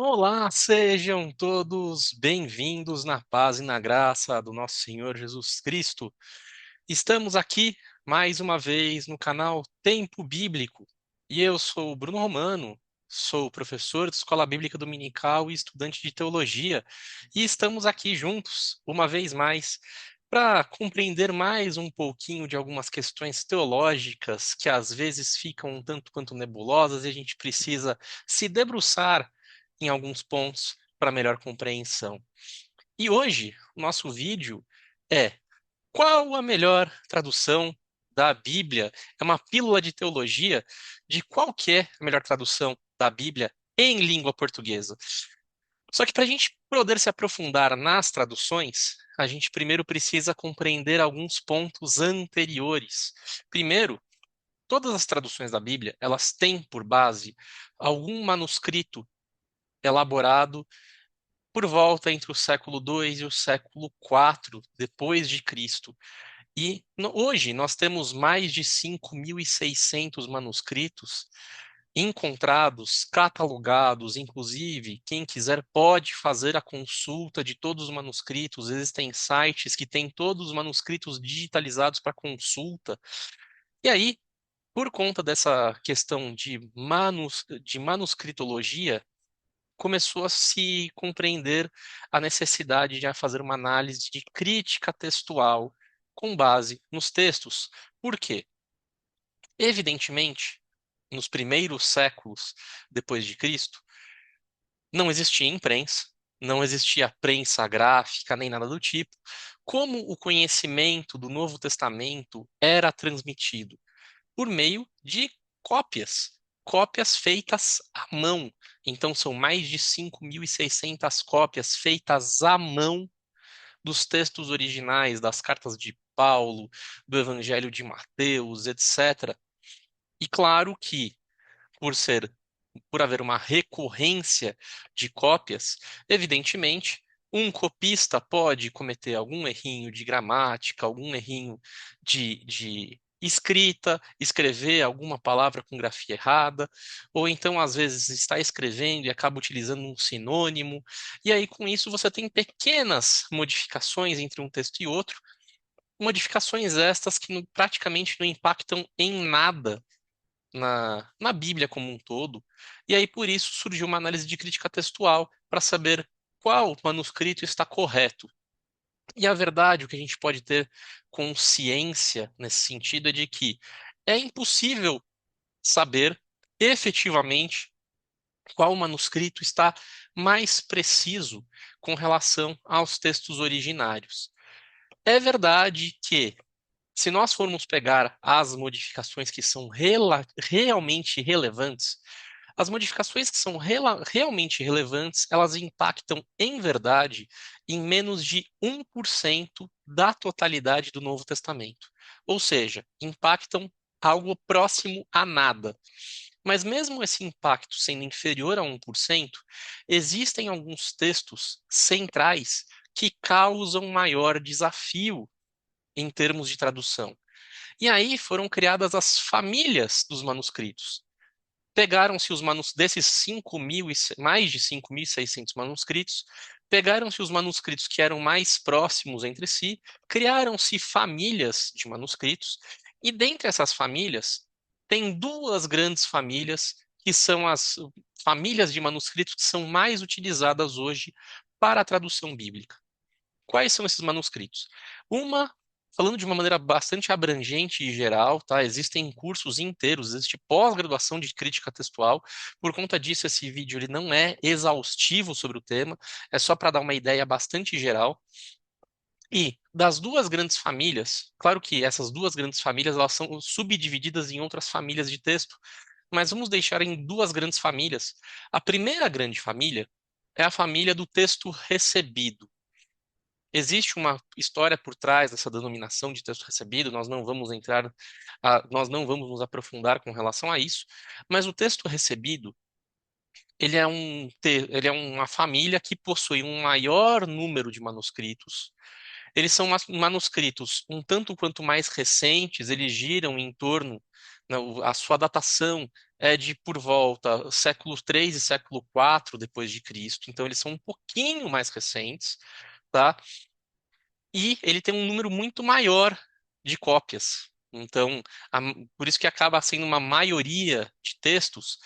Olá, sejam todos bem-vindos na paz e na graça do nosso Senhor Jesus Cristo. Estamos aqui mais uma vez no canal Tempo Bíblico e eu sou o Bruno Romano, sou professor de Escola Bíblica Dominical e estudante de teologia, e estamos aqui juntos, uma vez mais, para compreender mais um pouquinho de algumas questões teológicas que às vezes ficam um tanto quanto nebulosas e a gente precisa se debruçar em alguns pontos para melhor compreensão. E hoje, o nosso vídeo é: qual a melhor tradução da Bíblia? É uma pílula de teologia de qual que é a melhor tradução da Bíblia em língua portuguesa. Só que para a gente poder se aprofundar nas traduções, a gente primeiro precisa compreender alguns pontos anteriores. Primeiro, todas as traduções da Bíblia, elas têm por base algum manuscrito elaborado por volta entre o século II e o século IV depois de Cristo. E hoje nós temos mais de 5.600 manuscritos encontrados, catalogados, inclusive, quem quiser pode fazer a consulta de todos os manuscritos. Existem sites que têm todos os manuscritos digitalizados para consulta. E aí, por conta dessa questão de manuscritologia, começou a se compreender a necessidade de fazer uma análise de crítica textual com base nos textos. Por quê? Evidentemente, nos primeiros séculos depois de Cristo, não existia imprensa, não existia prensa gráfica nem nada do tipo. Como o conhecimento do Novo Testamento era transmitido? Por meio de cópias, cópias feitas à mão. Então, são mais de 5.600 cópias feitas à mão dos textos originais, das cartas de Paulo, do Evangelho de Mateus, etc. E claro que, por ser, por haver uma recorrência de cópias, evidentemente, um copista pode cometer algum errinho de gramática, algum errinho de escrita, escrever alguma palavra com grafia errada, ou então, às vezes, está escrevendo e acaba utilizando um sinônimo, e aí, com isso, você tem pequenas modificações entre um texto e outro, modificações estas que praticamente não impactam em nada na Bíblia como um todo, e aí por isso surgiu uma análise de crítica textual para saber qual manuscrito está correto. E a verdade, o que a gente pode ter consciência nesse sentido é de que é impossível saber efetivamente qual manuscrito está mais preciso com relação aos textos originários. É verdade que se nós formos pegar as modificações que são realmente relevantes, as modificações que são realmente relevantes, elas impactam, em verdade, em menos de 1% da totalidade do Novo Testamento. Ou seja, impactam algo próximo a nada. Mas mesmo esse impacto sendo inferior a 1%, existem alguns textos centrais que causam maior desafio em termos de tradução. E aí foram criadas as famílias dos manuscritos. Pegaram-se os desses 5.000 mais de 5.600 manuscritos, pegaram-se os manuscritos que eram mais próximos entre si, criaram-se famílias de manuscritos, e dentre essas famílias tem duas grandes famílias que são as famílias de manuscritos que são mais utilizadas hoje para a tradução bíblica. Quais são esses manuscritos? Uma, falando de uma maneira bastante abrangente e geral, tá? Existem cursos inteiros, existe pós-graduação de crítica textual. Por conta disso, esse vídeo ele não é exaustivo sobre o tema, é só para dar uma ideia bastante geral. E das duas grandes famílias, claro que essas duas grandes famílias elas são subdivididas em outras famílias de texto, mas vamos deixar em duas grandes famílias. A primeira grande família é a família do texto recebido. Existe uma história por trás dessa denominação de texto recebido, nós não vamos entrar, nós não vamos nos aprofundar com relação a isso, mas o texto recebido, ele é uma família que possui um maior número de manuscritos. Eles são manuscritos um tanto quanto mais recentes, eles giram em torno A sua datação é de por volta século 3 e século 4 depois de Cristo, então eles são um pouquinho mais recentes, tá? E ele tem um número muito maior de cópias. Então, a- por isso que acaba sendo uma maioria de textos,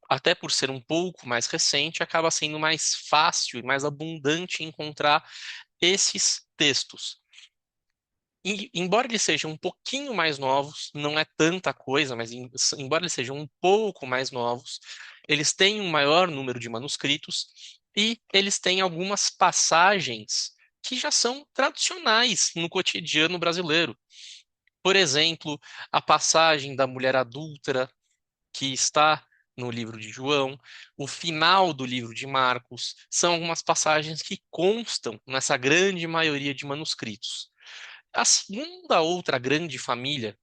até por ser um pouco mais recente, acaba sendo mais fácil e mais abundante encontrar esses textos. E, embora eles sejam um pouquinho mais novos, não é tanta coisa, mas embora eles sejam um pouco mais novos, eles têm um maior número de manuscritos e eles têm algumas passagens que já são tradicionais no cotidiano brasileiro. Por exemplo, a passagem da mulher adúltera, que está no livro de João, o final do livro de Marcos, são algumas passagens que constam nessa grande maioria de manuscritos. A segunda outra grande família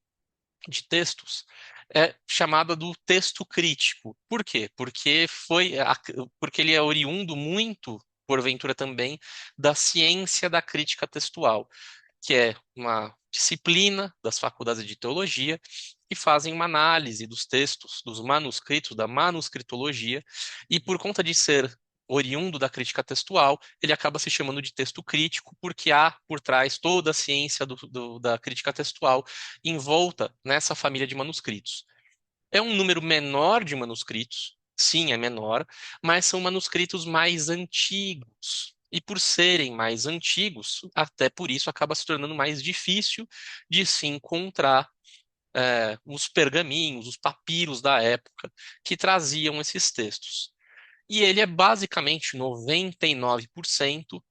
de textos é chamada do texto crítico. Por quê? Porque ele é oriundo muito, porventura também, da ciência da crítica textual, que é uma disciplina das faculdades de teologia que fazem uma análise dos textos, dos manuscritos, da manuscritologia, e por conta de ser oriundo da crítica textual, ele acaba se chamando de texto crítico, porque há por trás toda a ciência da crítica textual envolta nessa família de manuscritos. É um número menor de manuscritos, sim, é menor, mas são manuscritos mais antigos. E por serem mais antigos, até por isso acaba se tornando mais difícil de se encontrar os pergaminhos, os papiros da época que traziam esses textos. E ele é basicamente 99%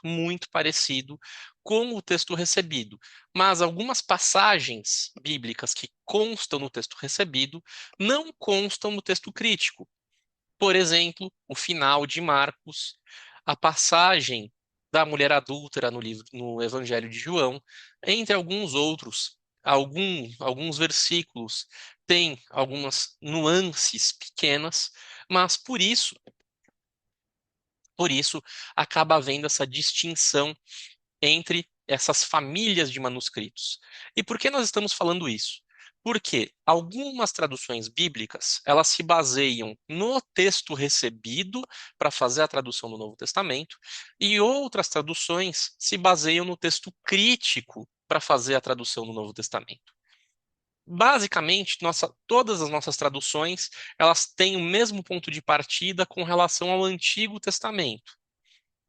muito parecido com o texto recebido. Mas algumas passagens bíblicas que constam no texto recebido não constam no texto crítico. Por exemplo, o final de Marcos, a passagem da mulher adúltera no Evangelho de João, entre alguns outros. Alguns versículos têm algumas nuances pequenas, mas por isso, acaba havendo essa distinção entre essas famílias de manuscritos. E por que nós estamos falando isso? Porque algumas traduções bíblicas, elas se baseiam no texto recebido para fazer a tradução do Novo Testamento, e outras traduções se baseiam no texto crítico para fazer a tradução do Novo Testamento. Basicamente, todas as nossas traduções, elas têm o mesmo ponto de partida com relação ao Antigo Testamento.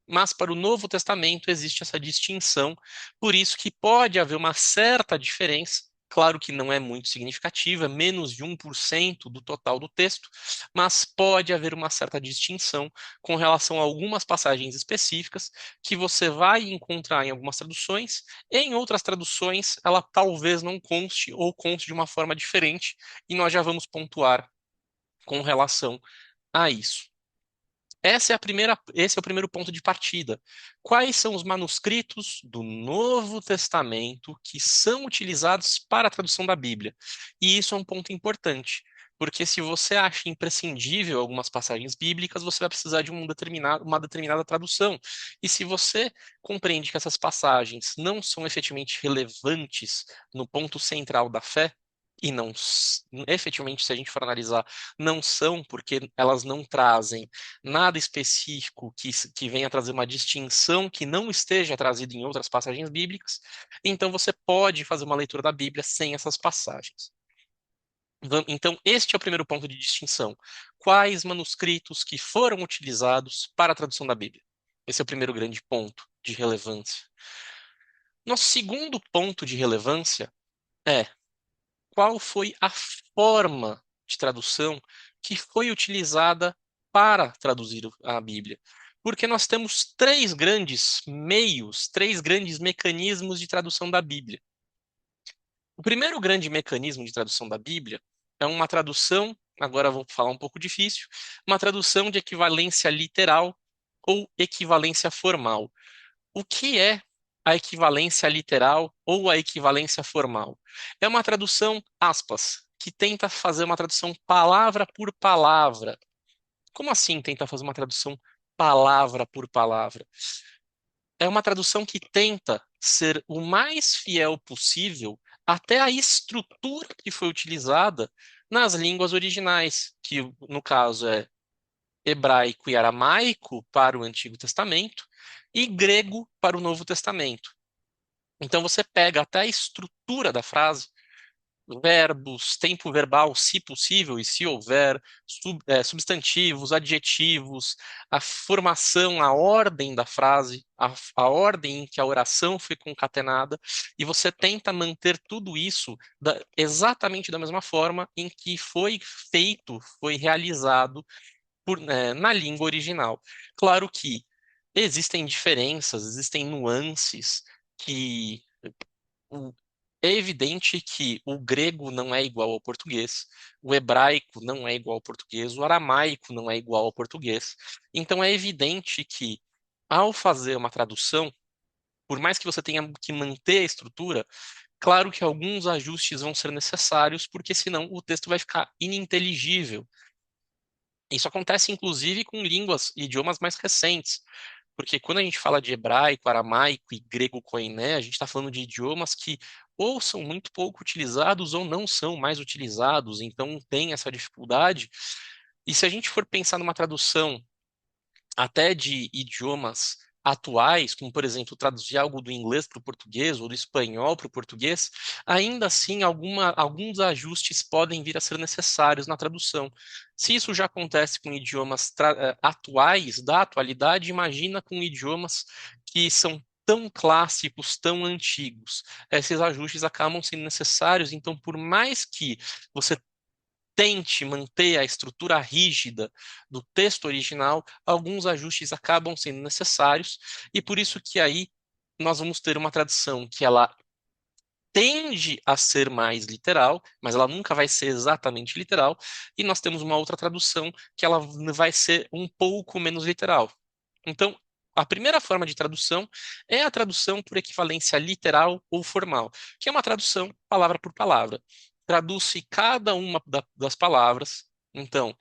Mas para o Novo Testamento existe essa distinção, por isso que pode haver uma certa diferença, claro que não é muito significativa, menos de 1% do total do texto, mas pode haver uma certa distinção com relação a algumas passagens específicas que você vai encontrar em algumas traduções, e em outras traduções ela talvez não conste ou conste de uma forma diferente, e nós já vamos pontuar com relação a isso. Esse é o primeiro ponto de partida. Quais são os manuscritos do Novo Testamento que são utilizados para a tradução da Bíblia? E isso é um ponto importante, porque se você acha imprescindível algumas passagens bíblicas, você vai precisar de uma determinada tradução. E se você compreende que essas passagens não são efetivamente relevantes no ponto central da fé, e não, efetivamente, se a gente for analisar, não são, porque elas não trazem nada específico que venha trazer uma distinção que não esteja trazida em outras passagens bíblicas, então você pode fazer uma leitura da Bíblia sem essas passagens. Então, este é o primeiro ponto de distinção. Quais manuscritos que foram utilizados para a tradução da Bíblia? Esse é o primeiro grande ponto de relevância. Nosso segundo ponto de relevância é qual foi a forma de tradução que foi utilizada para traduzir a Bíblia. Porque nós temos três grandes meios, três grandes mecanismos de tradução da Bíblia. O primeiro grande mecanismo de tradução da Bíblia é uma tradução, agora vou falar um pouco difícil, uma tradução de equivalência literal ou equivalência formal. O que é a equivalência literal ou a equivalência formal? É uma tradução, aspas, que tenta fazer uma tradução palavra por palavra. Como assim tenta fazer uma tradução palavra por palavra? É uma tradução que tenta ser o mais fiel possível até a estrutura que foi utilizada nas línguas originais, que no caso é hebraico e aramaico para o Antigo Testamento e grego para o Novo Testamento. Então você pega até a estrutura da frase, verbos, tempo verbal, se possível e se houver, substantivos, adjetivos, a formação, a ordem da frase, a ordem em que a oração foi concatenada, e você tenta manter tudo isso exatamente da mesma forma em que foi feito, foi realizado na língua original. Claro que existem diferenças, existem nuances que o- é evidente que o grego não é igual ao português, o hebraico não é igual ao português, o aramaico não é igual ao português. Então é evidente que, ao fazer uma tradução, por mais que você tenha que manter a estrutura, claro que alguns ajustes vão ser necessários, porque senão o texto vai ficar ininteligível. Isso acontece inclusive com línguas e idiomas mais recentes. Porque quando a gente fala de hebraico, aramaico e grego koiné, a gente está falando de idiomas que ou são muito pouco utilizados ou não são mais utilizados, então tem essa dificuldade. E se a gente for pensar numa tradução até de idiomas atuais, como por exemplo traduzir algo do inglês para o português ou do espanhol para o português, ainda assim alguns ajustes podem vir a ser necessários na tradução. Se isso já acontece com idiomas atuais, da atualidade, imagina com idiomas que são tão clássicos, tão antigos. Esses ajustes acabam sendo necessários, então por mais que você tente manter a estrutura rígida do texto original, alguns ajustes acabam sendo necessários, e por isso que aí nós vamos ter uma tradução que ela tende a ser mais literal, mas ela nunca vai ser exatamente literal, e nós temos uma outra tradução que ela vai ser um pouco menos literal. Então, a primeira forma de tradução é a tradução por equivalência literal ou formal, que é uma tradução palavra por palavra. Traduz-se cada uma das palavras. Então,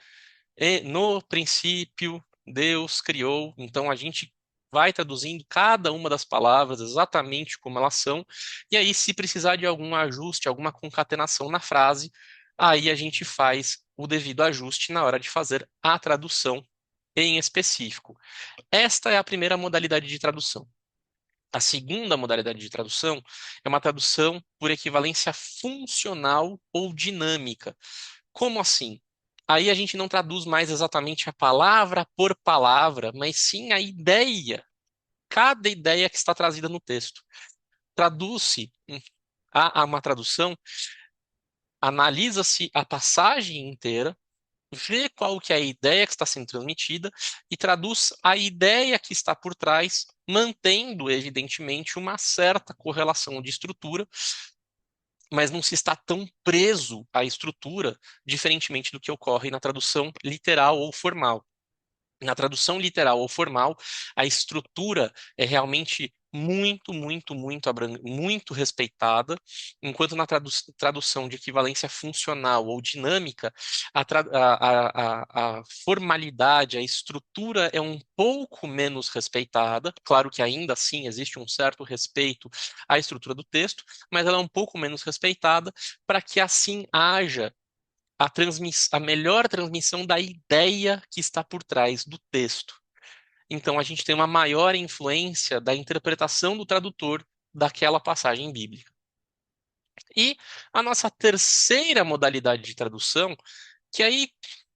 no princípio, Deus criou. Então, a gente vai traduzindo cada uma das palavras exatamente como elas são. E aí, se precisar de algum ajuste, alguma concatenação na frase, aí a gente faz o devido ajuste na hora de fazer a tradução em específico. Esta é a primeira modalidade de tradução. A segunda modalidade de tradução é uma tradução por equivalência funcional ou dinâmica. Como assim? Aí a gente não traduz mais exatamente a palavra por palavra, mas sim a ideia, cada ideia que está trazida no texto. Traduz-se, a uma tradução, analisa-se a passagem inteira, vê qual que é a ideia que está sendo transmitida e traduz a ideia que está por trás, mantendo, evidentemente, uma certa correlação de estrutura, mas não se está tão preso à estrutura, diferentemente do que ocorre na tradução literal ou formal. Na tradução literal ou formal, a estrutura é realmente muito respeitada, enquanto na tradução de equivalência funcional ou dinâmica, a formalidade, a estrutura é um pouco menos respeitada. Claro que ainda assim existe um certo respeito à estrutura do texto, mas ela é um pouco menos respeitada para que assim haja a melhor transmissão da ideia que está por trás do texto. Então, a gente tem uma maior influência da interpretação do tradutor daquela passagem bíblica. E a nossa terceira modalidade de tradução, que aí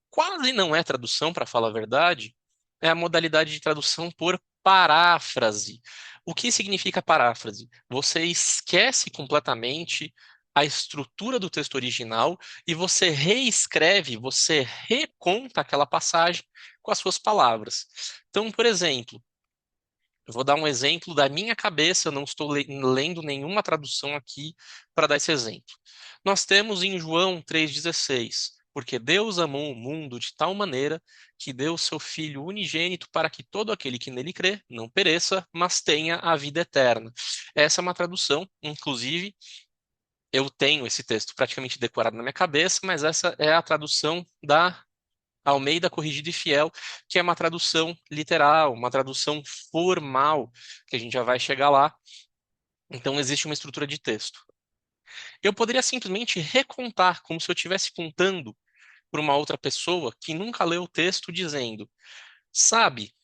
quase não é tradução, para falar a verdade, é a modalidade de tradução por paráfrase. O que significa paráfrase? Você esquece completamente a estrutura do texto original e você reescreve, você reconta aquela passagem com as suas palavras. Então, por exemplo, eu vou dar um exemplo da minha cabeça, eu não estou lendo nenhuma tradução aqui para dar esse exemplo. Nós temos em João 3,16, porque Deus amou o mundo de tal maneira que deu seu Filho unigênito para que todo aquele que nele crê não pereça, mas tenha a vida eterna. Essa é uma tradução, inclusive, eu tenho esse texto praticamente decorado na minha cabeça, mas essa é a tradução da Almeida Corrigida e Fiel, que é uma tradução literal, uma tradução formal, que a gente já vai chegar lá. Então, existe uma estrutura de texto. Eu poderia simplesmente recontar, como se eu estivesse contando para uma outra pessoa que nunca leu o texto, dizendo: sabe,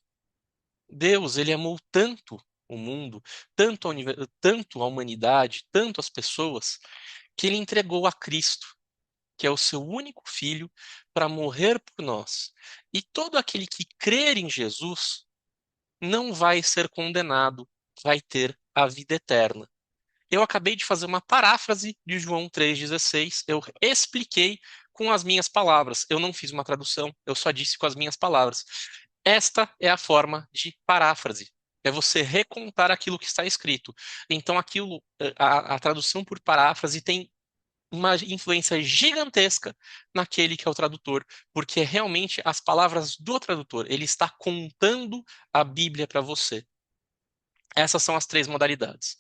Deus, ele amou tanto o mundo, tanto a humanidade, tanto as pessoas, que ele entregou a Cristo, que é o seu único filho, para morrer por nós. E todo aquele que crer em Jesus não vai ser condenado, vai ter a vida eterna. Eu acabei de fazer uma paráfrase de João 3,16. Eu expliquei com as minhas palavras. Eu não fiz uma tradução, eu só disse com as minhas palavras. Esta é a forma de paráfrase. É você recontar aquilo que está escrito. Então, a tradução por paráfrase tem uma influência gigantesca naquele que é o tradutor, porque é realmente as palavras do tradutor. Ele está contando a Bíblia para você. Essas são as três modalidades.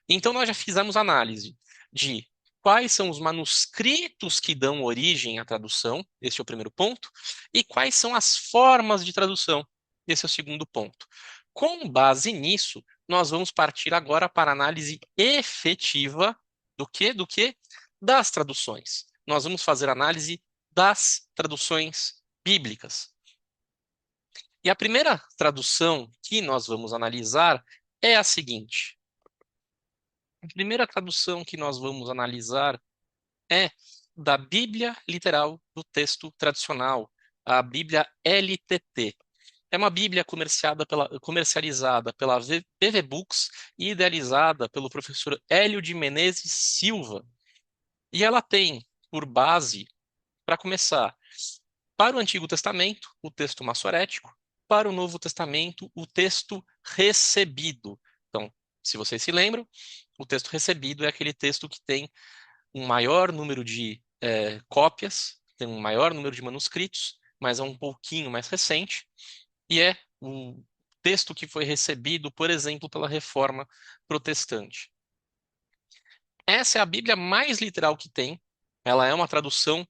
Então, nós já fizemos análise de quais são os manuscritos que dão origem à tradução, esse é o primeiro ponto, e quais são as formas de tradução, esse é o segundo ponto. Com base nisso, nós vamos partir agora para a análise efetiva do quê? Do quê? Das traduções. Nós vamos fazer análise das traduções bíblicas. E a primeira tradução que nós vamos analisar é a seguinte. A primeira tradução que nós vamos analisar é da Bíblia Literal do Texto Tradicional, a Bíblia LTT. É uma Bíblia comercializada pela PV Books e idealizada pelo professor Hélio de Menezes Silva. E ela tem por base, para começar, para o Antigo Testamento, o texto massorético, para o Novo Testamento, o texto recebido. Então, se vocês se lembram, o texto recebido é aquele texto que tem um maior número de cópias, tem um maior número de manuscritos, mas é um pouquinho mais recente, e é o texto que foi recebido, por exemplo, pela Reforma Protestante. Essa é a Bíblia mais literal que tem. Ela é uma tradução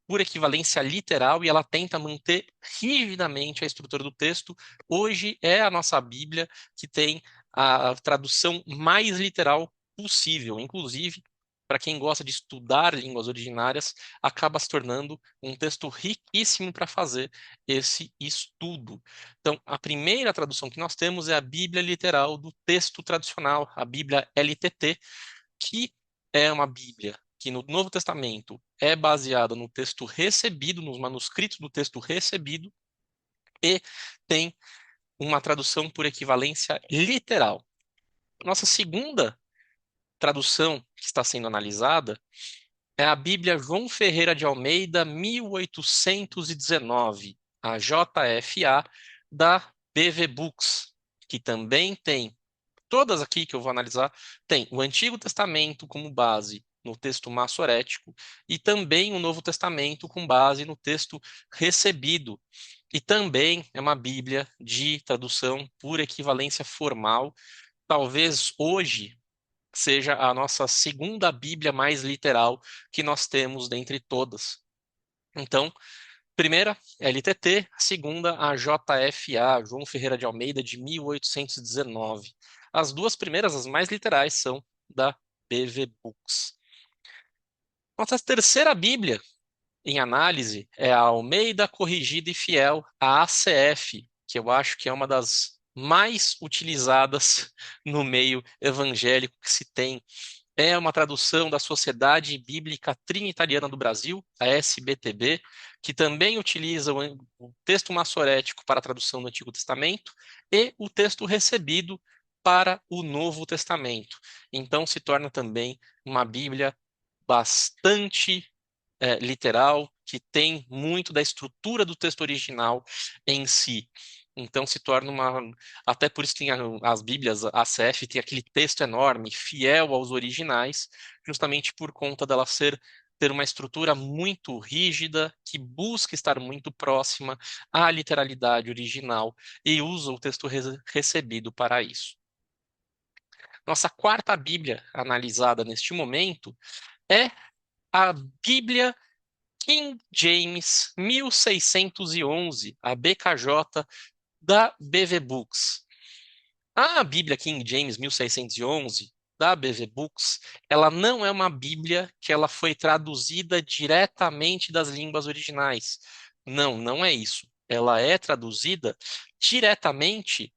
por equivalência literal e ela tenta manter rigidamente a estrutura do texto. Hoje é a nossa Bíblia que tem a tradução mais literal possível. Inclusive, para quem gosta de estudar línguas originárias, acaba se tornando um texto riquíssimo para fazer esse estudo. Então, a primeira tradução que nós temos é a Bíblia literal do texto tradicional, a Bíblia LTT, que é uma Bíblia que no Novo Testamento é baseada no texto recebido, nos manuscritos do texto recebido, e tem uma tradução por equivalência literal. Nossa segunda tradução que está sendo analisada é a Bíblia João Ferreira de Almeida, 1819, a JFA da BV Books, que também tem todas aqui que eu vou analisar, tem o Antigo Testamento como base no texto massorético e também o Novo Testamento com base no texto recebido. E também é uma Bíblia de tradução por equivalência formal. Talvez hoje seja a nossa segunda Bíblia mais literal que nós temos dentre todas. Então, primeira, LTT, a segunda, a JFA, João Ferreira de Almeida, de 1819. As duas primeiras, as mais literais, são da PV Books. Nossa terceira Bíblia em análise é a Almeida Corrigida e Fiel, a ACF, que eu acho que é uma das mais utilizadas no meio evangélico que se tem. É uma tradução da Sociedade Bíblica Trinitariana do Brasil, a SBTB, que também utiliza o texto massorético para a tradução do Antigo Testamento e o texto recebido para o Novo Testamento. Então, se torna também uma Bíblia bastante literal, que tem muito da estrutura do texto original em si. Então se torna uma. Até por isso tem as Bíblias, a CF tem aquele texto enorme, fiel aos originais, justamente por conta dela ter uma estrutura muito rígida, que busca estar muito próxima à literalidade original e usa o texto recebido para isso. Nossa quarta Bíblia analisada neste momento é a Bíblia King James 1611, a BKJ da BV Books. A Bíblia King James 1611 da BV Books, ela não é uma Bíblia que ela foi traduzida diretamente das línguas originais. Não, não é isso. Ela é traduzida diretamente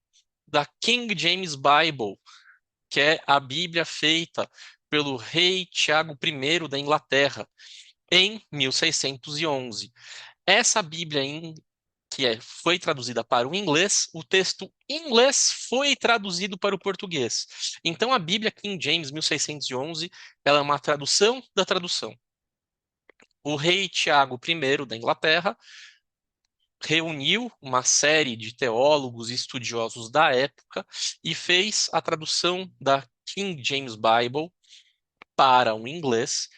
da King James Bible, que é a Bíblia feita pelo rei Tiago I da Inglaterra, em 1611. Essa Bíblia foi traduzida para o inglês, o texto em inglês foi traduzido para o português. Então, a Bíblia King James 1611, ela é uma tradução da tradução. O rei Tiago I da Inglaterra reuniu uma série de teólogos e estudiosos da época e fez a tradução da King James Bible para o inglês.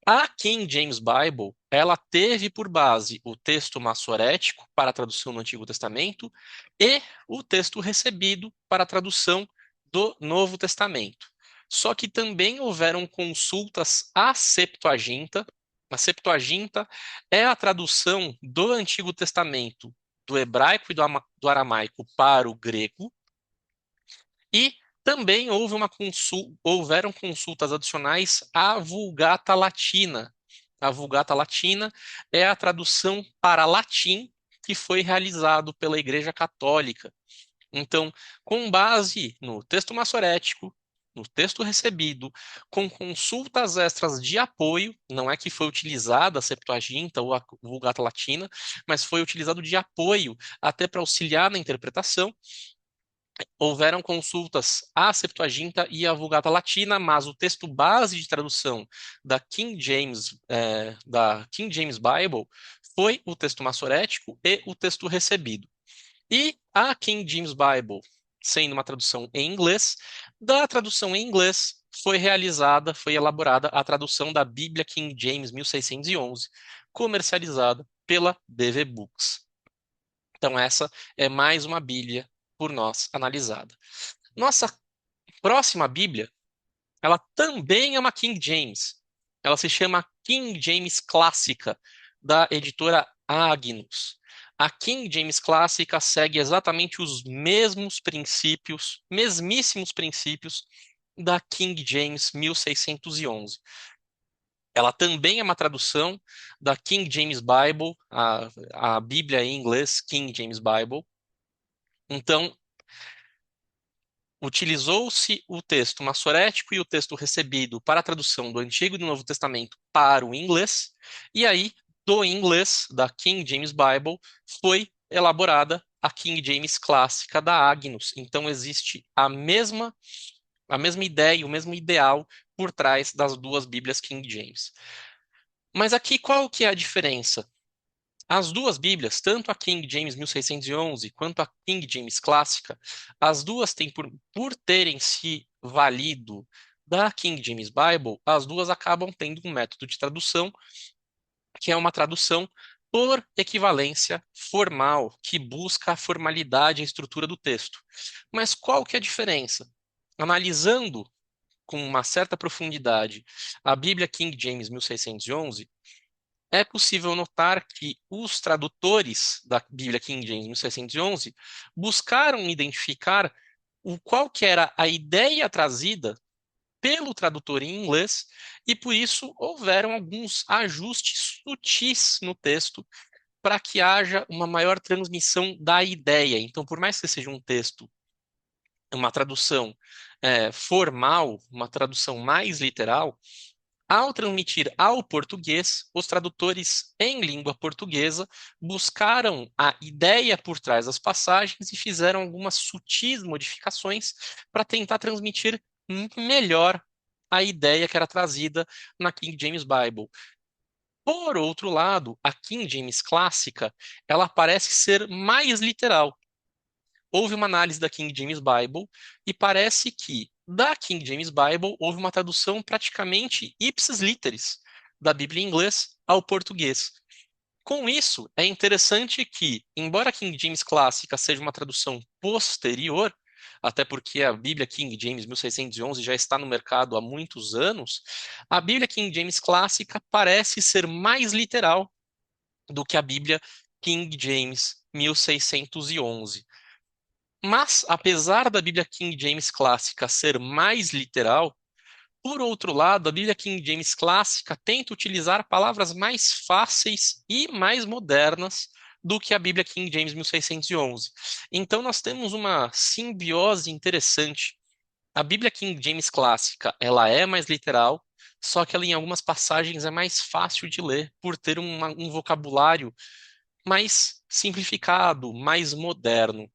A King James Bible, ela teve por base o texto massorético para a tradução do Antigo Testamento e o texto recebido para a tradução do Novo Testamento. Só que também houveram consultas à Septuaginta. A Septuaginta é a tradução do Antigo Testamento do hebraico e do aramaico para o grego. E também houveram consultas adicionais à Vulgata Latina. A Vulgata Latina é a tradução para latim que foi realizado pela Igreja Católica. Então, com base no texto massorético, no texto recebido, com consultas extras de apoio, não é que foi utilizada a Septuaginta ou a Vulgata Latina, mas foi utilizado de apoio até para auxiliar na interpretação. Houveram consultas à Septuaginta e à Vulgata Latina, mas o texto base de tradução da King James Bible foi o texto massorético e o texto recebido. E a King James Bible, sendo uma tradução em inglês, da tradução em inglês foi elaborada a tradução da Bíblia King James 1611, comercializada pela BV Books. Então, essa é mais uma Bíblia por nós analisada. Nossa próxima Bíblia, ela também é uma King James. Ela se chama King James Clássica, da editora Agnus. A King James Clássica segue exatamente os mesmos princípios, mesmíssimos princípios da King James 1611. Ela também é uma tradução da King James Bible, a Bíblia em inglês, King James Bible. Então, utilizou-se o texto massorético e o texto recebido para a tradução do Antigo e do Novo Testamento para o inglês, e aí, do inglês, da King James Bible, foi elaborada a King James clássica da Agnus. Então, existe a mesma ideia, o mesmo ideal por trás das duas Bíblias King James. Mas aqui, qual que é a diferença? As duas Bíblias, tanto a King James 1611 quanto a King James clássica, as duas têm por terem se valido da King James Bible, as duas acabam tendo um método de tradução que é uma tradução por equivalência formal, que busca a formalidade e a estrutura do texto. Mas qual que é a diferença? Analisando com uma certa profundidade a Bíblia King James 1611, é possível notar que os tradutores da Bíblia King James 1611 buscaram identificar qual que era a ideia trazida pelo tradutor em inglês e por isso houveram alguns ajustes sutis no texto para que haja uma maior transmissão da ideia. Então, por mais que seja um texto, uma tradução formal, uma tradução mais literal, ao transmitir ao português, os tradutores em língua portuguesa buscaram a ideia por trás das passagens e fizeram algumas sutis modificações para tentar transmitir melhor a ideia que era trazida na King James Bible. Por outro lado, a King James clássica, ela parece ser mais literal. Houve uma análise da King James Bible e parece que da King James Bible houve uma tradução praticamente ipsis literis da Bíblia em inglês ao português. Com isso, é interessante que, embora a King James clássica seja uma tradução posterior, até porque a Bíblia King James 1611 já está no mercado há muitos anos, a Bíblia King James clássica parece ser mais literal do que a Bíblia King James 1611. Mas, apesar da Bíblia King James clássica ser mais literal, Por outro lado, a Bíblia King James clássica tenta utilizar palavras mais fáceis e mais modernas do que a Bíblia King James 1611. Então, nós temos uma simbiose interessante. A Bíblia King James clássica, ela é mais literal, só que ela em algumas passagens é mais fácil de ler, por ter um vocabulário mais simplificado, mais moderno.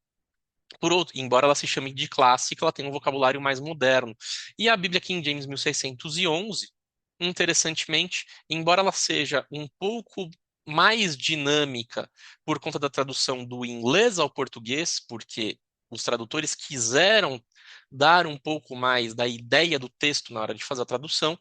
Por outro, embora ela se chame de clássica, ela tem um vocabulário mais moderno. E a Bíblia King James 1611, interessantemente, embora ela seja um pouco mais dinâmica por conta da tradução do inglês ao português, porque os tradutores quiseram dar um pouco mais da ideia do texto na hora de fazer a tradução,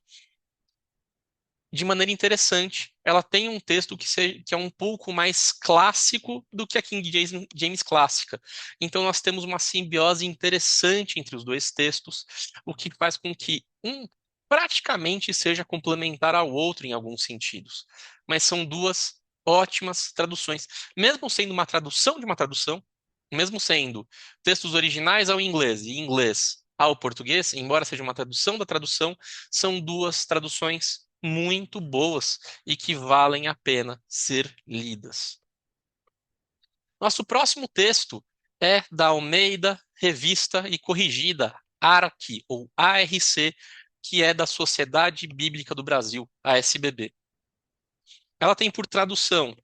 de maneira interessante, ela tem um texto que é um pouco mais clássico do que a King James clássica. Então, nós temos uma simbiose interessante entre os dois textos, o que faz com que um praticamente seja complementar ao outro em alguns sentidos. Mas são duas ótimas traduções. Mesmo sendo uma tradução de uma tradução, mesmo sendo textos originais ao inglês e inglês ao português, embora seja uma tradução da tradução, são duas traduções muito boas e que valem a pena ser lidas. Nosso próximo texto é da Almeida Revista e Corrigida, ARC, ou ARC, que é da Sociedade Bíblica do Brasil, a SBB. Ela tem por tradução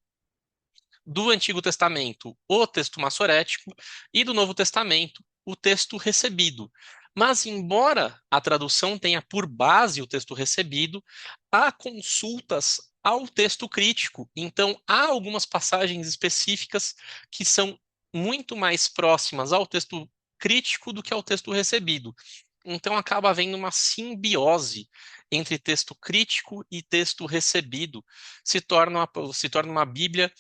do Antigo Testamento o texto massorético e do Novo Testamento o texto recebido. Mas, embora a tradução tenha por base o texto recebido, há consultas ao texto crítico. Então, há algumas passagens específicas que são muito mais próximas ao texto crítico do que ao texto recebido. Então, acaba havendo uma simbiose entre texto crítico e texto recebido. Se torna uma Bíblia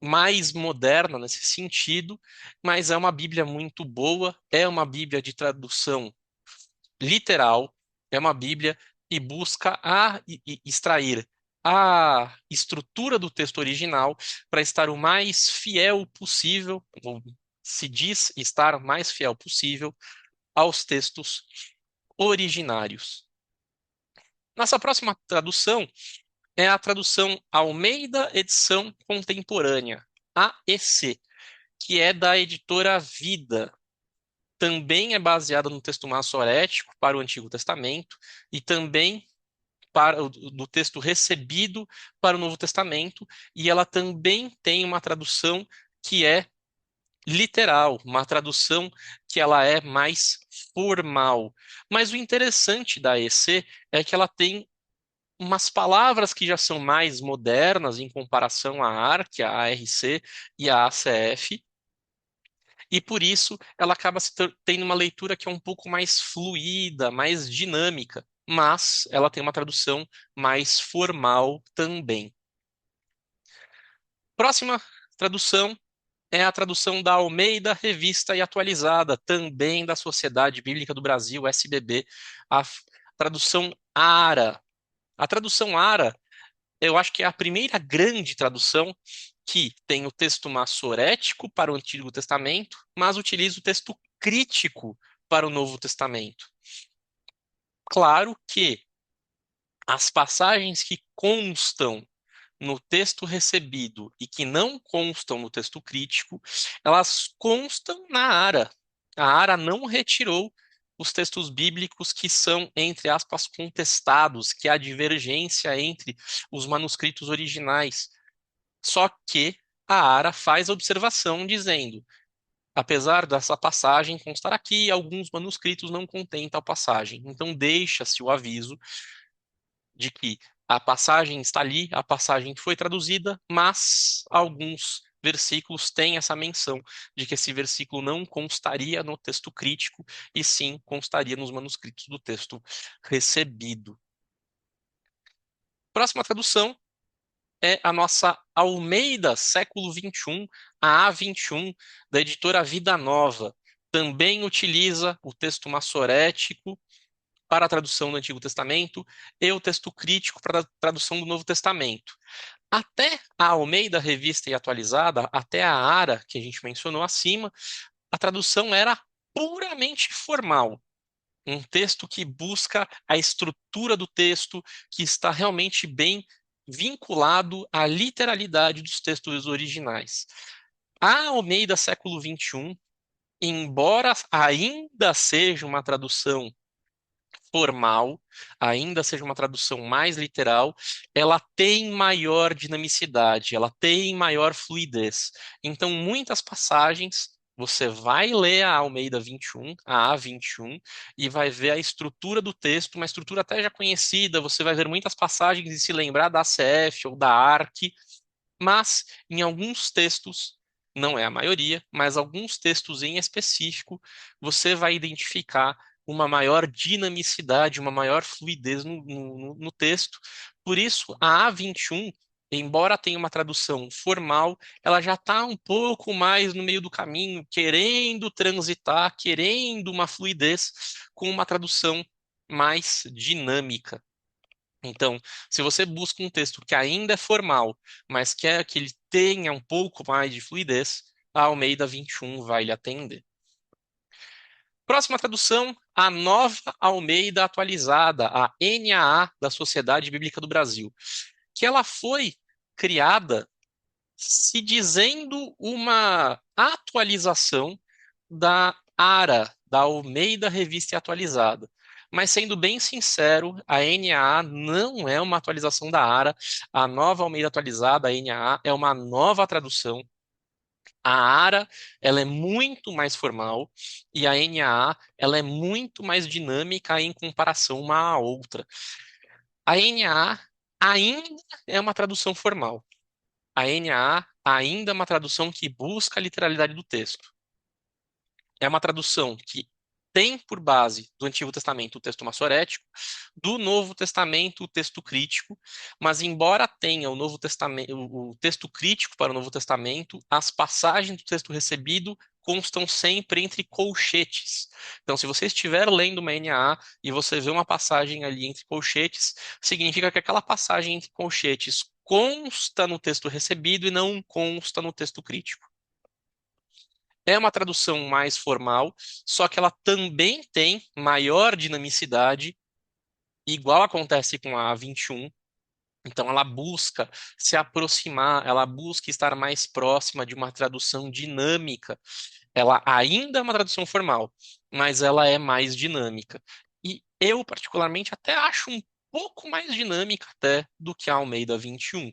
mais moderna nesse sentido, mas é uma Bíblia muito boa, é uma Bíblia de tradução literal, é uma Bíblia que busca extrair a estrutura do texto original para estar o mais fiel possível, ou se diz estar o mais fiel possível aos textos originários. Nossa próxima tradução é a tradução Almeida Edição Contemporânea, AEC, que é da editora Vida. Também é baseada no texto massorético para o Antigo Testamento e também do texto recebido para o Novo Testamento, e ela também tem uma tradução que é literal, uma tradução que ela é mais formal. Mas o interessante da EC é que ela tem umas palavras que já são mais modernas em comparação à ARC, à ARC e à ACF, e por isso ela acaba tendo uma leitura que é um pouco mais fluida, mais dinâmica, mas ela tem uma tradução mais formal também. Próxima tradução é a tradução da Almeida Revista e Atualizada, também da Sociedade Bíblica do Brasil, SBB, a tradução ARA. A tradução ARA, eu acho que é a primeira grande tradução que tem o texto massorético para o Antigo Testamento, mas utiliza o texto crítico para o Novo Testamento. Claro que as passagens que constam no texto recebido e que não constam no texto crítico, elas constam na ARA. A ARA não retirou os textos bíblicos que são, entre aspas, contestados, que há divergência entre os manuscritos originais. Só que a ARA faz a observação dizendo: apesar dessa passagem constar aqui, alguns manuscritos não contêm tal passagem. Então, deixa-se o aviso de que a passagem está ali, a passagem foi traduzida, mas alguns versículos têm essa menção de que esse versículo não constaria no texto crítico, e sim constaria nos manuscritos do texto recebido. Próxima tradução é a nossa Almeida, século XXI, a A21, da editora Vida Nova. Também utiliza o texto massorético para a tradução do Antigo Testamento e o texto crítico para a tradução do Novo Testamento. Até a Almeida Revista e Atualizada, até a ARA, que a gente mencionou acima, a tradução era puramente formal. Um texto que busca a estrutura do texto, que está realmente bem vinculado à literalidade dos textos originais. A Almeida século XXI, embora ainda seja uma tradução formal, ainda seja uma tradução mais literal, ela tem maior dinamicidade, ela tem maior fluidez. Então, muitas passagens. Você vai ler a Almeida 21, a A21, e vai ver a estrutura do texto, uma estrutura até já conhecida. Você vai ver muitas passagens e se lembrar da ACF ou da ARC, mas em alguns textos, não é a maioria, mas alguns textos em específico, você vai identificar uma maior dinamicidade, uma maior fluidez no texto. Por isso, a A21, embora tenha uma tradução formal, ela já está um pouco mais no meio do caminho, querendo transitar, querendo uma fluidez com uma tradução mais dinâmica. Então, se você busca um texto que ainda é formal, mas quer que ele tenha um pouco mais de fluidez, a Almeida 21 vai lhe atender. Próxima tradução, a Nova Almeida Atualizada, a NAA da Sociedade Bíblica do Brasil, que ela foi criada se dizendo uma atualização da ARA, da Almeida Revista e Atualizada. Mas sendo bem sincero, a NAA não é uma atualização da ARA. A nova Almeida atualizada, a NAA, é uma nova tradução. A ARA, ela é muito mais formal e a NAA, ela é muito mais dinâmica em comparação uma à outra. A NAA ainda é uma tradução formal. A NAA ainda é uma tradução que busca a literalidade do texto. É uma tradução que tem por base do Antigo Testamento o texto massorético, do Novo Testamento o texto crítico, mas embora tenha o Novo Testamento, o texto crítico para o Novo Testamento, as passagens do texto recebido constam sempre entre colchetes. Então, se você estiver lendo uma NAA e você vê uma passagem ali entre colchetes, significa que aquela passagem entre colchetes consta no texto recebido e não consta no texto crítico. É uma tradução mais formal, só que ela também tem maior dinamicidade, igual acontece com a A21. Então, ela busca se aproximar, ela busca estar mais próxima de uma tradução dinâmica. Ela ainda é uma tradução formal, mas ela é mais dinâmica. E eu, particularmente, até acho um pouco mais dinâmica até do que a Almeida 21.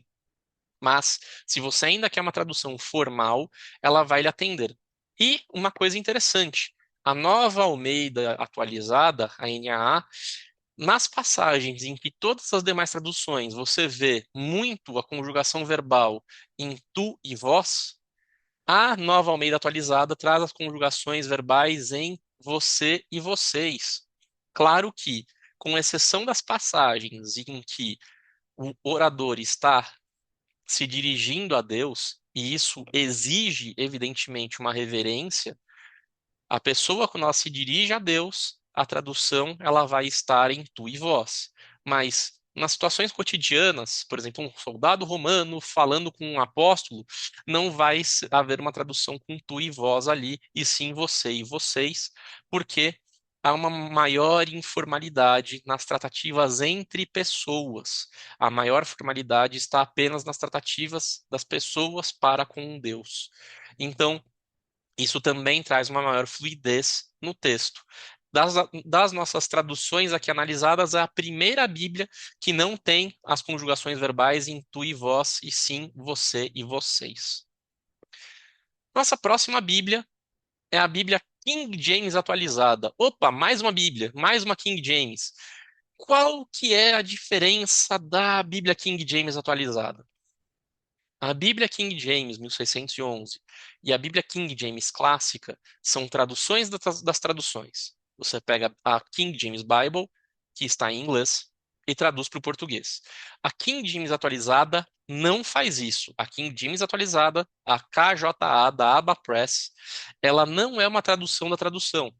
Mas, se você ainda quer uma tradução formal, ela vai lhe atender. E uma coisa interessante, a nova Almeida atualizada, a NAA, nas passagens em que todas as demais traduções você vê muito a conjugação verbal em tu e vós, a nova Almeida atualizada traz as conjugações verbais em você e vocês. Claro que, com exceção das passagens em que o orador está se dirigindo a Deus, e isso exige, evidentemente, uma reverência, a pessoa, quando ela se dirige a Deus, a tradução ela vai estar em tu e vós. Mas nas situações cotidianas, por exemplo, um soldado romano falando com um apóstolo, não vai haver uma tradução com tu e vós ali, e sim você e vocês, porque há uma maior informalidade nas tratativas entre pessoas. A maior formalidade está apenas nas tratativas das pessoas para com Deus. Então, isso também traz uma maior fluidez no texto. Das nossas traduções aqui analisadas, é a primeira Bíblia que não tem as conjugações verbais em tu e vós, e sim você e vocês. Nossa próxima Bíblia é a Bíblia King James atualizada. Opa, mais uma Bíblia, mais uma King James. Qual que é a diferença da Bíblia King James atualizada? A Bíblia King James, 1611, e a Bíblia King James clássica são traduções das traduções. Você pega a King James Bible, que está em inglês, e traduz para o português. A King James atualizada não faz isso. A King James atualizada, a KJA da Abba Press, ela não é uma tradução da tradução.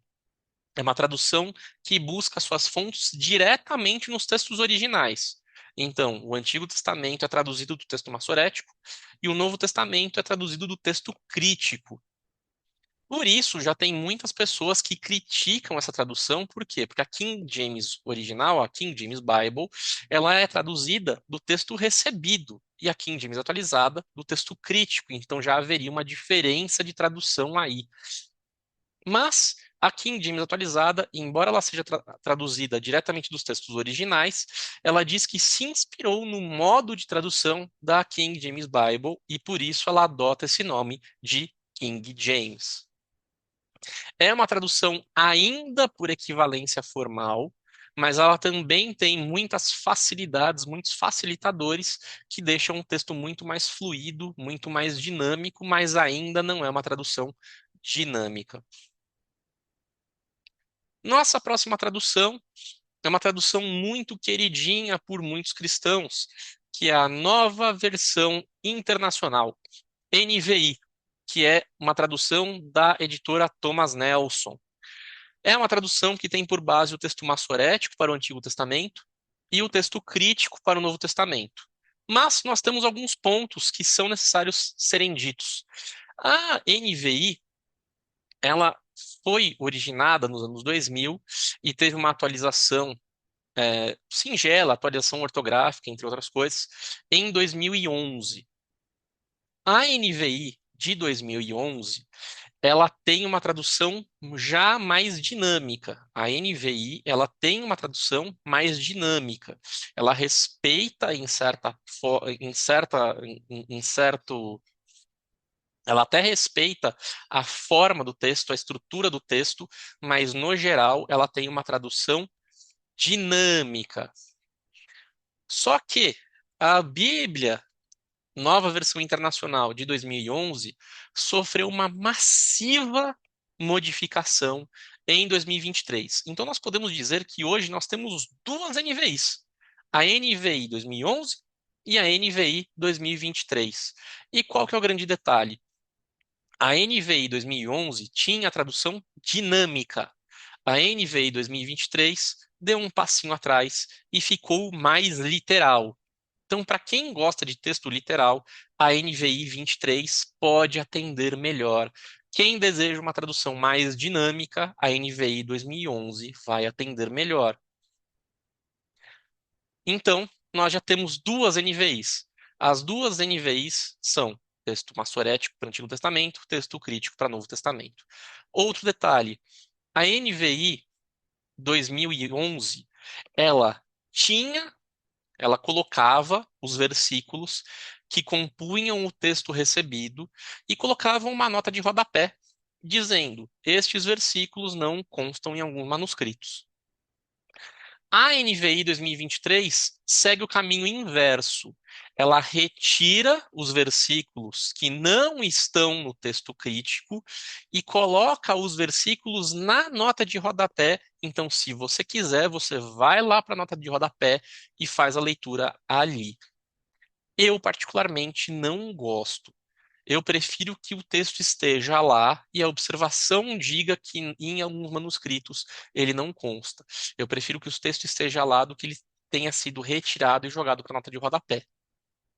É uma tradução que busca suas fontes diretamente nos textos originais. Então, o Antigo Testamento é traduzido do texto massorético e o Novo Testamento é traduzido do texto crítico. Por isso, já tem muitas pessoas que criticam essa tradução, por quê? Porque a King James original, a King James Bible, ela é traduzida do texto recebido, e a King James atualizada do texto crítico, então já haveria uma diferença de tradução aí. Mas a King James atualizada, embora ela seja traduzida diretamente dos textos originais, ela diz que se inspirou no modo de tradução da King James Bible e por isso ela adota esse nome de King James. É uma tradução ainda por equivalência formal, mas ela também tem muitas facilidades, muitos facilitadores que deixam o texto muito mais fluido, muito mais dinâmico, mas ainda não é uma tradução dinâmica. Nossa próxima tradução é uma tradução muito queridinha por muitos cristãos, que é a Nova Versão Internacional, NVI, que é uma tradução da editora Thomas Nelson. É uma tradução que tem por base o texto massorético para o Antigo Testamento e o texto crítico para o Novo Testamento. Mas nós temos alguns pontos que são necessários serem ditos. A NVI, ela foi originada nos anos 2000 e teve uma atualização singela, atualização ortográfica, entre outras coisas, em 2011. A NVI de 2011 ela tem uma tradução já mais dinâmica. A NVI, ela tem uma tradução mais dinâmica. Ela respeita em certo, ela até respeita a forma do texto, a estrutura do texto, mas no geral ela tem uma tradução dinâmica. Só que a Bíblia Nova Versão Internacional de 2011 sofreu uma massiva modificação em 2023. Então, nós podemos dizer que hoje nós temos duas NVIs: a NVI 2011 e a NVI 2023. E qual que é o grande detalhe? A NVI 2011 tinha a tradução dinâmica. A NVI 2023 deu um passinho atrás e ficou mais literal. Então, para quem gosta de texto literal, a NVI 23 pode atender melhor. Quem deseja uma tradução mais dinâmica, a NVI 2011 vai atender melhor. Então, nós já temos duas NVIs. As duas NVIs são texto massorético para o Antigo Testamento, texto crítico para o Novo Testamento. Outro detalhe, a NVI 2011, ela tinha ela colocava os versículos que compunham o texto recebido e colocava uma nota de rodapé dizendo: estes versículos não constam em alguns manuscritos. A NVI 2023 segue o caminho inverso. Ela retira os versículos que não estão no texto crítico e coloca os versículos na nota de rodapé. Então, se você quiser, você vai lá para a nota de rodapé e faz a leitura ali. Eu, particularmente, não gosto. Eu prefiro que o texto esteja lá e a observação diga que em alguns manuscritos ele não consta. Eu prefiro que o texto esteja lá do que ele tenha sido retirado e jogado para a nota de rodapé.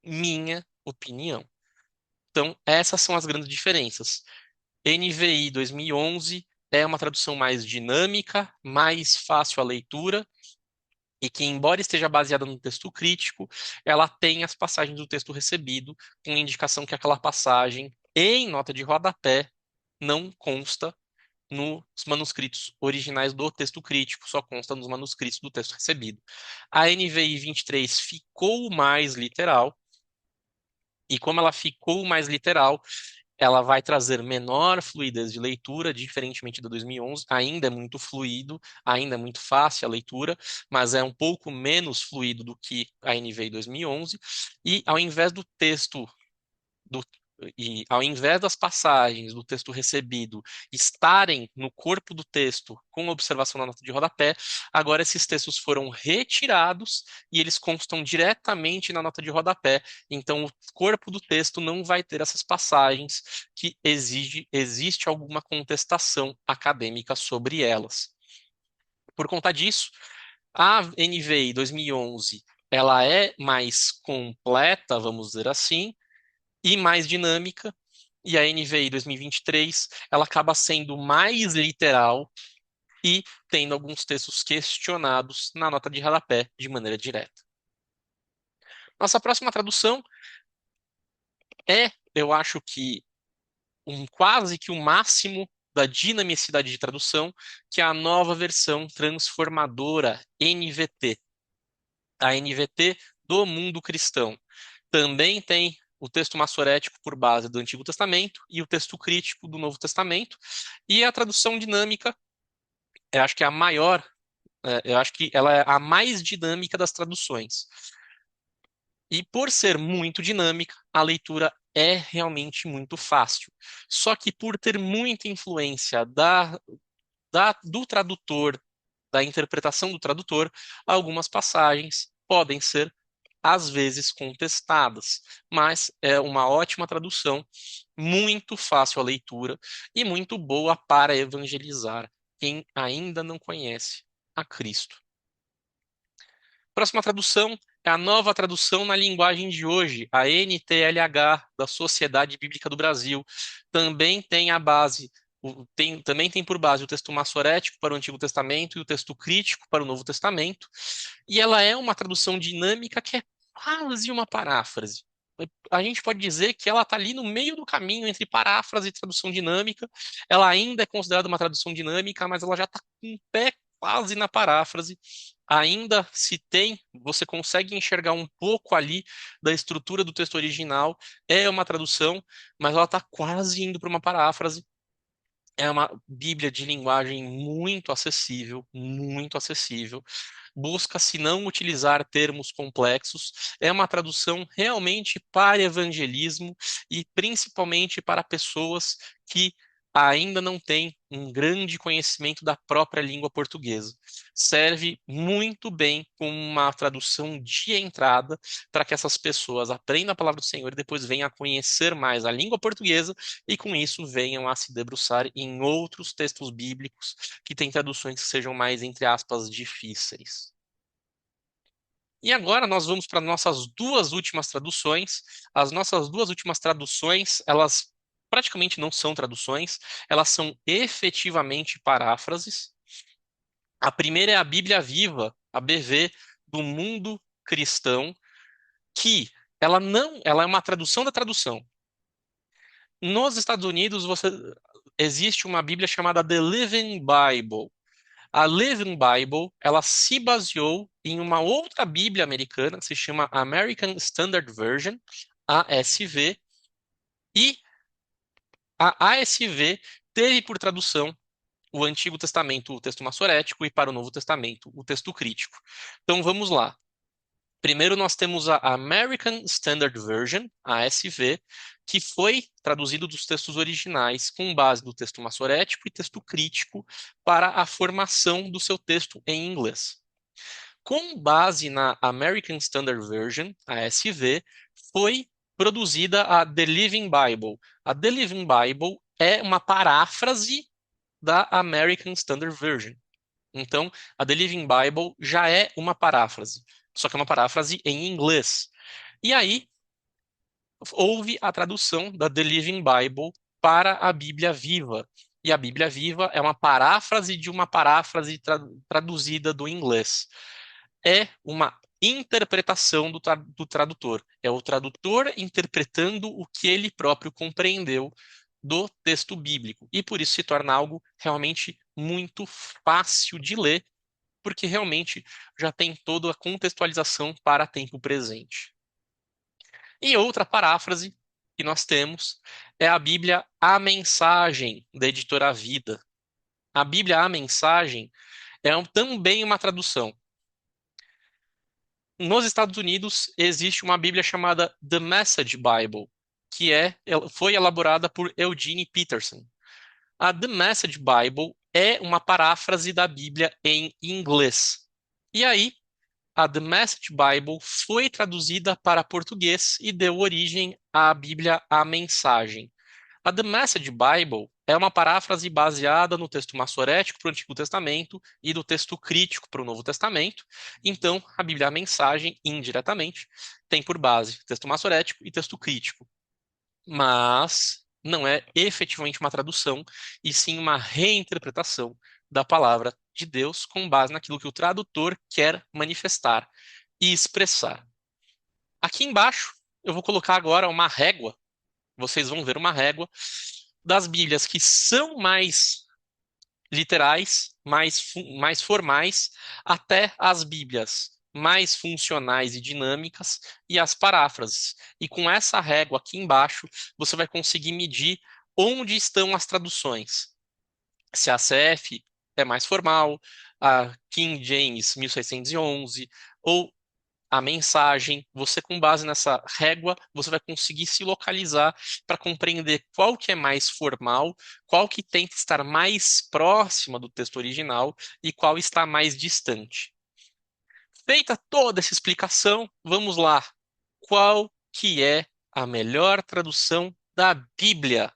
Minha opinião. Então, essas são as grandes diferenças. NVI 2011 é uma tradução mais dinâmica, mais fácil a leitura, e que, embora esteja baseada no texto crítico, ela tem as passagens do texto recebido, com indicação que aquela passagem, em nota de rodapé, não consta nos manuscritos originais do texto crítico, só consta nos manuscritos do texto recebido. A NVI 23 ficou mais literal, e como ela ficou mais literal, ela vai trazer menor fluidez de leitura, diferentemente da 2011. Ainda é muito fluido, ainda é muito fácil a leitura, mas é um pouco menos fluido do que a NVI 2011. E ao invés do texto do e ao invés das passagens do texto recebido estarem no corpo do texto com observação na nota de rodapé, agora esses textos foram retirados e eles constam diretamente na nota de rodapé. Então, o corpo do texto não vai ter essas passagens que existe alguma contestação acadêmica sobre elas. Por conta disso, a NVI 2011 ela é mais completa, vamos dizer assim, e mais dinâmica, e a NVI 2023, ela acaba sendo mais literal e tendo alguns textos questionados na nota de rodapé de maneira direta. Nossa próxima tradução eu acho que quase que o máximo da dinamicidade de tradução, que é a nova versão transformadora NVT, a NVT do mundo cristão. Também tem o texto massorético por base do Antigo Testamento e o texto crítico do Novo Testamento. E a tradução dinâmica, eu acho que é a maior, eu acho que ela é a mais dinâmica das traduções. E por ser muito dinâmica, a leitura é realmente muito fácil. Só que por ter muita influência do tradutor, da interpretação do tradutor, algumas passagens podem ser, às vezes, contestadas. Mas é uma ótima tradução, muito fácil a leitura e muito boa para evangelizar quem ainda não conhece a Cristo. Próxima tradução é a nova tradução na linguagem de hoje, a NTLH, da Sociedade Bíblica do Brasil. Também tem a base, também tem por base o texto massorético para o Antigo Testamento e o texto crítico para o Novo Testamento. E ela é uma tradução dinâmica que é quase uma paráfrase. A gente pode dizer que ela está ali no meio do caminho entre paráfrase e tradução dinâmica. Ela ainda é considerada uma tradução dinâmica, mas ela já está com um pé quase na paráfrase. Ainda se tem, você consegue enxergar um pouco ali da estrutura do texto original. É uma tradução, mas ela está quase indo para uma paráfrase. É uma Bíblia de linguagem muito acessível, muito acessível. Busca-se não utilizar termos complexos. É uma tradução realmente para evangelismo e principalmente para pessoas que ainda não têm um grande conhecimento da própria língua portuguesa. Serve muito bem como uma tradução de entrada para que essas pessoas aprendam a palavra do Senhor e depois venham a conhecer mais a língua portuguesa e com isso venham a se debruçar em outros textos bíblicos que têm traduções que sejam mais, entre aspas, difíceis. E agora nós vamos para nossas duas últimas traduções. As nossas duas últimas traduções, elas praticamente não são traduções, elas são efetivamente paráfrases. A primeira é a Bíblia Viva, a BV, do mundo cristão, que ela não, ela é uma tradução da tradução. Nos Estados Unidos, existe uma Bíblia chamada The Living Bible. A Living Bible, ela se baseou em uma outra Bíblia americana, que se chama American Standard Version, ASV, e a ASV teve por tradução o Antigo Testamento, o texto massorético, e para o Novo Testamento, o texto crítico. Então vamos lá. Primeiro nós temos a American Standard Version, a ASV, que foi traduzido dos textos originais com base no texto massorético e texto crítico para a formação do seu texto em inglês. Com base na American Standard Version, a ASV, foi produzida a The Living Bible. A The Living Bible é uma paráfrase da American Standard Version. Então, a The Living Bible já é uma paráfrase, só que é uma paráfrase em inglês. E aí, houve a tradução da The Living Bible para a Bíblia Viva. E a Bíblia Viva é uma paráfrase de uma paráfrase traduzida do inglês. É uma interpretação do tradutor. É o tradutor interpretando o que ele próprio compreendeu do texto bíblico. E por isso se torna algo realmente muito fácil de ler, porque realmente já tem toda a contextualização para tempo presente. E outra paráfrase que nós temos é a Bíblia A Mensagem, da editora Vida. A Bíblia A Mensagem é também uma tradução. Nos Estados Unidos existe uma Bíblia chamada The Message Bible, foi elaborada por Eugene Peterson. A The Message Bible é uma paráfrase da Bíblia em inglês. E aí, a The Message Bible foi traduzida para português e deu origem à Bíblia A Mensagem. A The Message Bible é uma paráfrase baseada no texto massorético para o Antigo Testamento e do texto crítico para o Novo Testamento. Então, a Bíblia A Mensagem, indiretamente, tem por base texto massorético e texto crítico. Mas não é efetivamente uma tradução, e sim uma reinterpretação da palavra de Deus com base naquilo que o tradutor quer manifestar e expressar. Aqui embaixo, eu vou colocar agora uma régua. Vocês vão ver uma régua das Bíblias que são mais literais, mais formais, até as Bíblias mais funcionais e dinâmicas e as paráfrases. E com essa régua aqui embaixo, você vai conseguir medir onde estão as traduções. Se a CF é mais formal, a King James 1611, ou a mensagem, você com base nessa régua, você vai conseguir se localizar para compreender qual que é mais formal, qual que tenta estar mais próxima do texto original e qual está mais distante. Feita toda essa explicação, vamos lá. Qual que é a melhor tradução da Bíblia?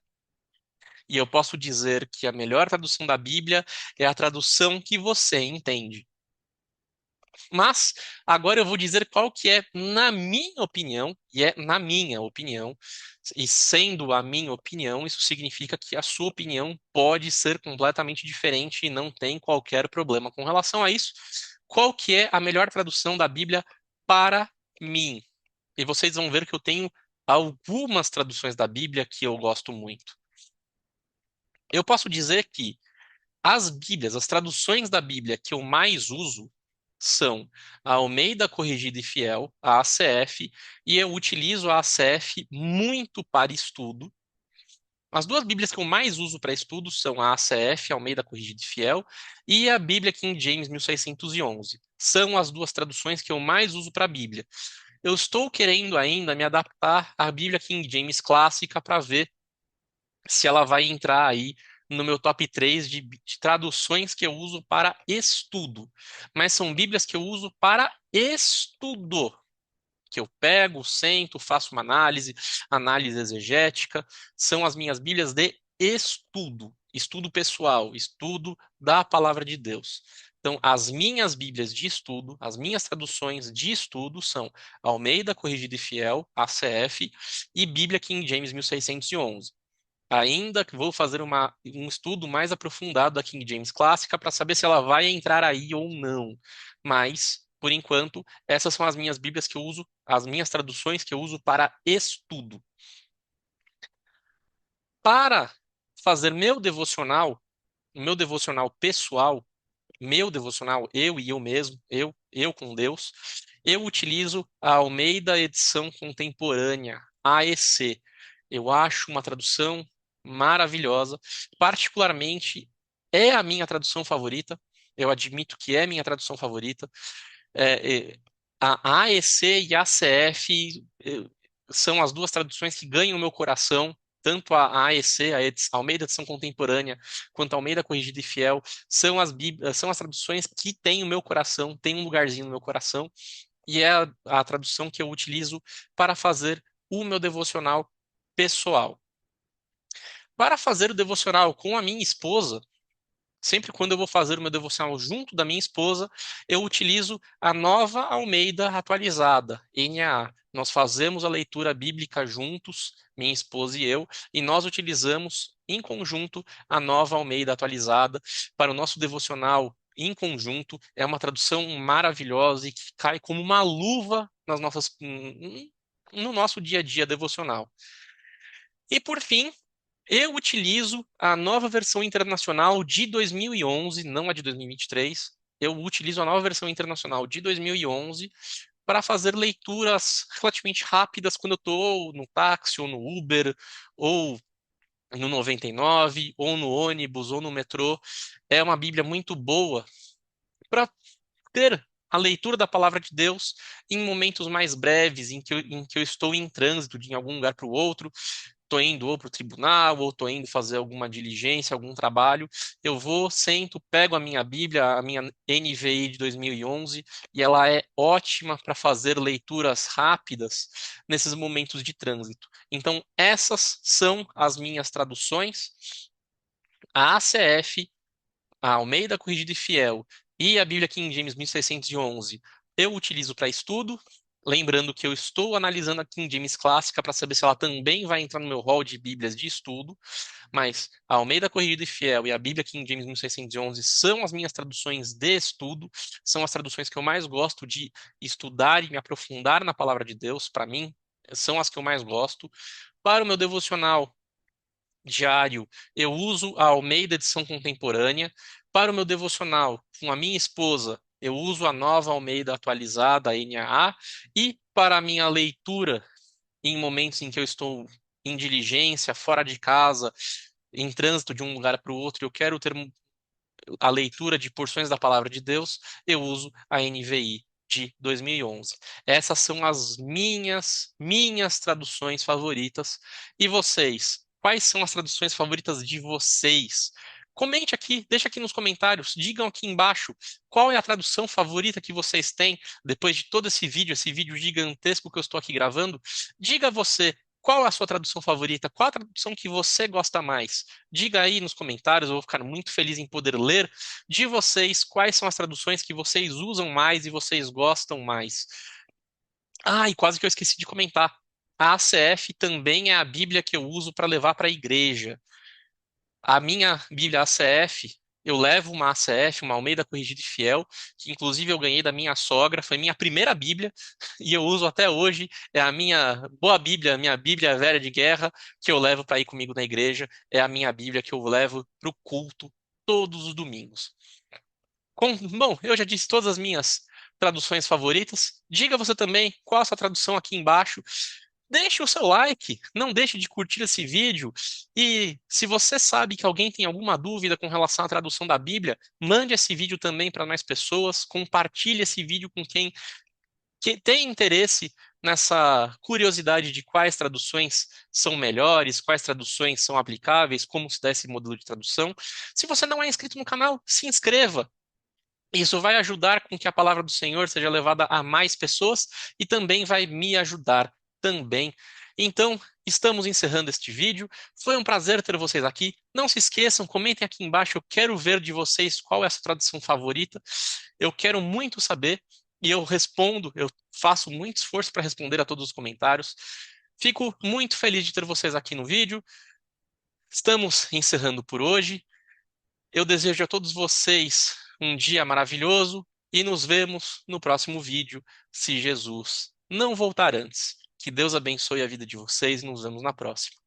E eu posso dizer que a melhor tradução da Bíblia é a tradução que você entende. Mas agora eu vou dizer qual que é, na minha opinião, e é na minha opinião, e sendo a minha opinião, isso significa que a sua opinião pode ser completamente diferente e não tem qualquer problema com relação a isso. Qual que é a melhor tradução da Bíblia para mim? E vocês vão ver que eu tenho algumas traduções da Bíblia que eu gosto muito. Eu posso dizer que as Bíblias, as traduções da Bíblia que eu mais uso são a Almeida Corrigida e Fiel, a ACF, e eu utilizo a ACF muito para estudo. As duas Bíblias que eu mais uso para estudo são a ACF, Almeida Corrigida e Fiel, e a Bíblia King James 1611. São as duas traduções que eu mais uso para a Bíblia. Eu estou querendo ainda me adaptar à Bíblia King James clássica para ver se ela vai entrar aí no meu top 3 de traduções que eu uso para estudo. Mas são Bíblias que eu uso para estudo. Que eu pego, sento, faço uma análise exegética. São as minhas Bíblias de estudo. Estudo pessoal, estudo da palavra de Deus. Então, as minhas Bíblias de estudo, as minhas traduções de estudo são Almeida Corrigida e Fiel, ACF, e Bíblia King James 1611. Ainda que vou fazer um estudo mais aprofundado da King James clássica para saber se ela vai entrar aí ou não. Mas, por enquanto, essas são as minhas Bíblias que eu uso, as minhas traduções que eu uso para estudo. Para fazer meu devocional pessoal, meu devocional, eu e eu mesmo, eu com Deus, eu utilizo a Almeida Edição Contemporânea, AEC. Eu acho uma tradução maravilhosa, particularmente é a minha tradução favorita. Eu admito que é minha tradução favorita. A AEC e a ACF são as duas traduções que ganham o meu coração. Tanto a AEC, a Almeida Edição Contemporânea, quanto a Almeida Corrigida e Fiel, são as traduções que têm o meu coração, têm um lugarzinho no meu coração, e é a tradução que eu utilizo para fazer o meu devocional pessoal. Para fazer o devocional com a minha esposa, sempre quando eu vou fazer o meu devocional junto da minha esposa, eu utilizo a Nova Almeida Atualizada, NAA. Nós fazemos a leitura bíblica juntos, minha esposa e eu, e nós utilizamos em conjunto a Nova Almeida Atualizada para o nosso devocional em conjunto. É uma tradução maravilhosa e que cai como uma luva no nosso dia a dia devocional. E por fim, eu utilizo a nova versão internacional de 2011, não a de 2023. Eu utilizo a nova versão internacional de 2011 para fazer leituras relativamente rápidas quando eu estou no táxi, ou no Uber, ou no 99, ou no ônibus, ou no metrô. É uma Bíblia muito boa para ter a leitura da palavra de Deus em momentos mais breves, em que eu estou em trânsito de algum lugar para o outro, estou indo ou para o tribunal, ou estou indo fazer alguma diligência, algum trabalho, eu vou, sento, pego a minha Bíblia, a minha NVI de 2011, e ela é ótima para fazer leituras rápidas nesses momentos de trânsito. Então, essas são as minhas traduções. A ACF, a Almeida Corrigida e Fiel, e a Bíblia King James 1611, eu utilizo para estudo. Lembrando que eu estou analisando a King James clássica para saber se ela também vai entrar no meu rol de Bíblias de estudo, mas a Almeida Corrigida e Fiel e a Bíblia King James 1611 são as minhas traduções de estudo, são as traduções que eu mais gosto de estudar e me aprofundar na palavra de Deus, para mim, são as que eu mais gosto. Para o meu devocional diário, eu uso a Almeida Edição Contemporânea. Para o meu devocional com a minha esposa, eu uso a Nova Almeida Atualizada, a NAA. E para a minha leitura, em momentos em que eu estou em diligência, fora de casa, em trânsito de um lugar para o outro, eu quero ter a leitura de porções da palavra de Deus, eu uso a NVI de 2011. Essas são as minhas traduções favoritas. E vocês? Quais são as traduções favoritas de vocês? Comente aqui, deixa aqui nos comentários, digam aqui embaixo qual é a tradução favorita que vocês têm depois de todo esse vídeo gigantesco que eu estou aqui gravando. Diga você, qual é a sua tradução favorita? Qual a tradução que você gosta mais? Diga aí nos comentários, eu vou ficar muito feliz em poder ler de vocês quais são as traduções que vocês usam mais e vocês gostam mais. Ah, e quase que eu esqueci de comentar. A ACF também é a Bíblia que eu uso para levar para a igreja. A minha Bíblia ACF, eu levo uma ACF, uma Almeida Corrigida e Fiel, que inclusive eu ganhei da minha sogra, foi minha primeira Bíblia, e eu uso até hoje. É a minha boa Bíblia, minha Bíblia velha de guerra, que eu levo para ir comigo na igreja. É a minha Bíblia que eu levo para o culto todos os domingos. Bom, eu já disse todas as minhas traduções favoritas. Diga você também qual a sua tradução aqui embaixo. Deixe o seu like, não deixe de curtir esse vídeo. E se você sabe que alguém tem alguma dúvida com relação à tradução da Bíblia, mande esse vídeo também para mais pessoas. Compartilhe esse vídeo com quem que tem interesse nessa curiosidade de quais traduções são melhores, quais traduções são aplicáveis, como se dá esse modelo de tradução. Se você não é inscrito no canal, se inscreva. Isso vai ajudar com que a palavra do Senhor seja levada a mais pessoas e também vai me ajudar também. Então, estamos encerrando este vídeo. Foi um prazer ter vocês aqui. Não se esqueçam, comentem aqui embaixo. Eu quero ver de vocês qual é a sua tradução favorita. Eu quero muito saber e eu respondo, eu faço muito esforço para responder a todos os comentários. Fico muito feliz de ter vocês aqui no vídeo. Estamos encerrando por hoje. Eu desejo a todos vocês um dia maravilhoso e nos vemos no próximo vídeo, se Jesus não voltar antes. Que Deus abençoe a vida de vocês e nos vemos na próxima.